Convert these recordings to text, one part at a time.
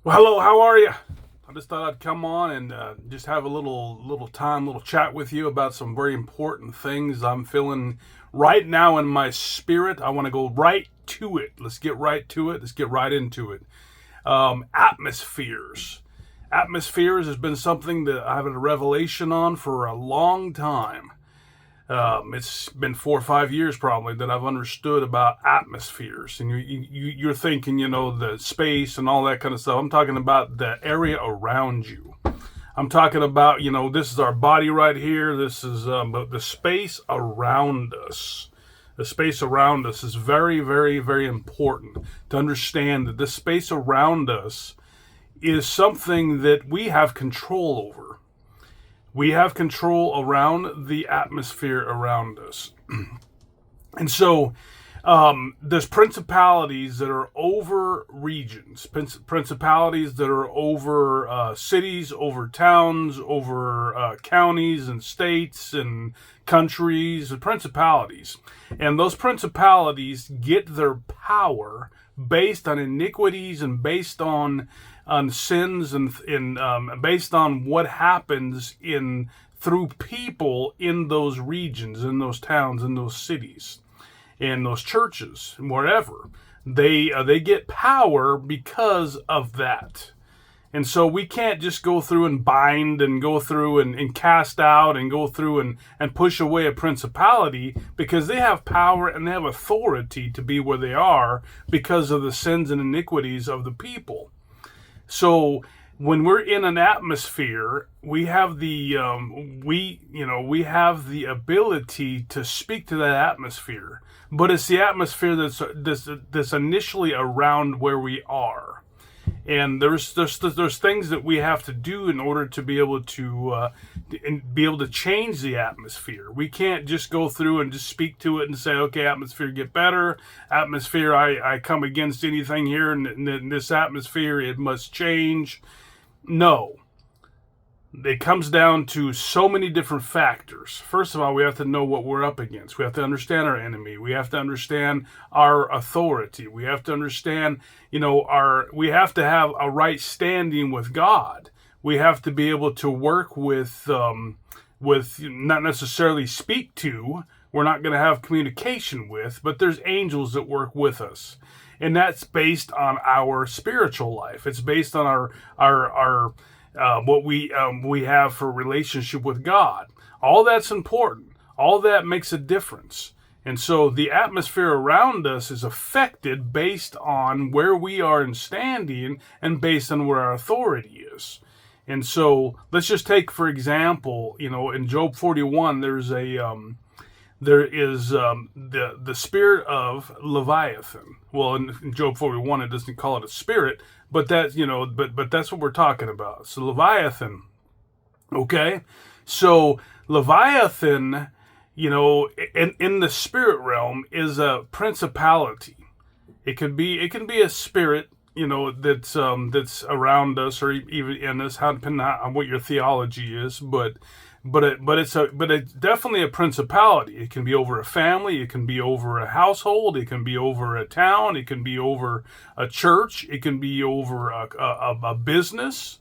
Well, hello, how are you? I just thought I'd come on and just have a little chat with you about some very important things I'm feeling right now in my spirit. I want to go right to it. Let's get right to it. Let's get right into it. Atmospheres. Atmospheres has been something that I've had a revelation on for a long time. It's been 4 or 5 years probably that I've understood about atmospheres, and you're thinking, the space and all that kind of stuff. I'm talking about the area around you. I'm talking about, this is our body right here. This is but the space around us. The space around us is very, very, very important to understand that this space around us is something that we have control over. We have control around the atmosphere around us. And so there's principalities that are over regions, principalities that are over cities, over towns, over counties and states and countries, and principalities. And those principalities get their power based on iniquities and based on sins and based on what happens in through people in those regions, in those towns, in those cities, in those churches, wherever they get power because of that. And so we can't just go through and bind and go through and cast out and go through and push away a principality, because they have power and they have authority to be where they are because of the sins and iniquities of the people. So when we're in an atmosphere, we have the we have the ability to speak to that atmosphere, but it's the atmosphere that's initially around where we are. And there's things that we have to do in order to be able to change the atmosphere. We can't just go through and just speak to it and say, okay, atmosphere, get better. Atmosphere, I come against anything here in this atmosphere, it must change. No. It comes down to so many different factors. First of all, we have to know what we're up against. We have to understand our enemy. We have to understand our authority. We have to understand, we have to have a right standing with God. We have to be able to work with not necessarily speak to. We're not going to have communication with, but there's angels that work with us. And that's based on our spiritual life. It's based on our what we have for relationship with God. All that's important. All that makes a difference. And so the atmosphere around us is affected based on where we are in standing and based on where our authority is. And so let's just take, for example, in Job 41, there is the spirit of Leviathan. Well, in Job 41, it doesn't call it a spirit, but that's but that's what we're talking about. So Leviathan, okay. So Leviathan, in the spirit realm, is a principality. It can be a spirit, that's around us or even in us, depending on what your theology is, but it's definitely a principality. It can be over a family, it can be over a household, it can be over a town, it can be over a church, it can be over a business.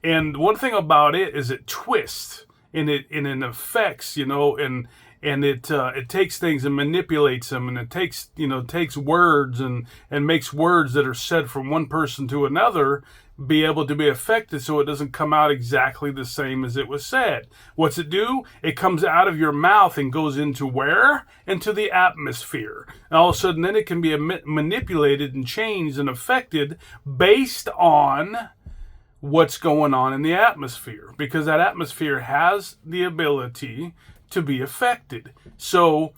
And one thing about it is it twists and it affects, and it takes things and manipulates them, and it takes words and makes words that are said from one person to another be able to be affected so it doesn't come out exactly the same as it was said. What's it do? It comes out of your mouth and goes into where? Into the atmosphere. And all of a sudden then it can be manipulated and changed and affected based on what's going on in the atmosphere, because that atmosphere has the ability to be affected. So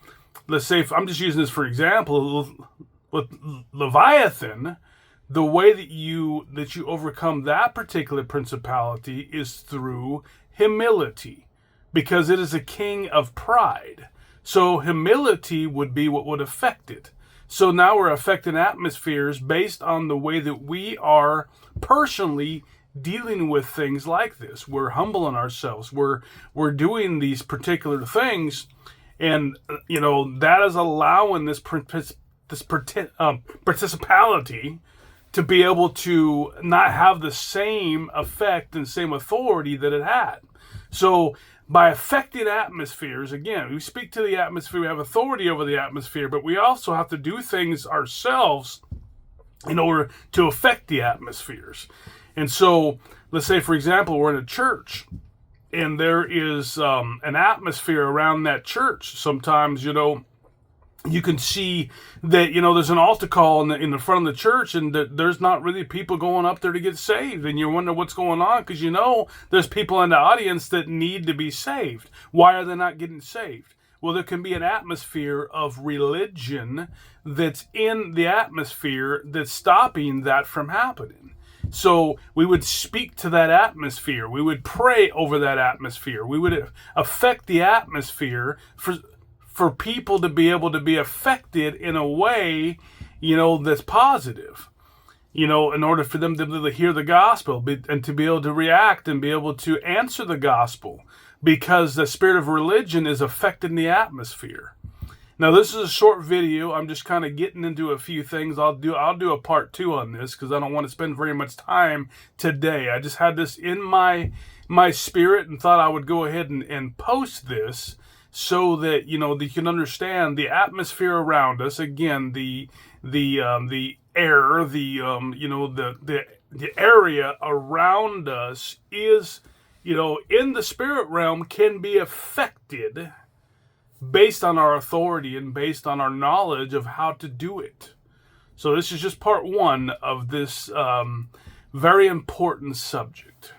let's say, if I'm just using this for example, with Leviathan, the way that you overcome that particular principality is through humility, because it is a king of pride. So humility would be what would affect it. So now we're affecting atmospheres based on the way that we are personally dealing with things like this. We're humbling ourselves. We're doing these particular things, and that is allowing this principality to be able to not have the same effect and same authority that it had. So by affecting atmospheres, again, we speak to the atmosphere, we have authority over the atmosphere, but we also have to do things ourselves in order to affect the atmospheres. And so, let's say, for example, we're in a church, and there is an atmosphere around that church. Sometimes, you can see that, there's an altar call in the front of the church, and there's not really people going up there to get saved. And you wonder what's going on, because there's people in the audience that need to be saved. Why are they not getting saved? Well, there can be an atmosphere of religion that's in the atmosphere that's stopping that from happening. So we would speak to that atmosphere. We would pray over that atmosphere. We would affect the atmosphere for people to be able to be affected in a way, that's positive. In order for them to be able to hear the gospel and to be able to react and be able to answer the gospel, because the spirit of religion is affecting the atmosphere. Now, this is a short video. I'm just kind of getting into a few things. I'll do a part 2 on this, because I don't want to spend very much time today. I just had this in my spirit and thought I would go ahead and post this so that you can understand the atmosphere around us. Again, the air, the area around us is, in the spirit realm, can be affected based on our authority and based on our knowledge of how to do it. So this is just part 1 of this very important subject.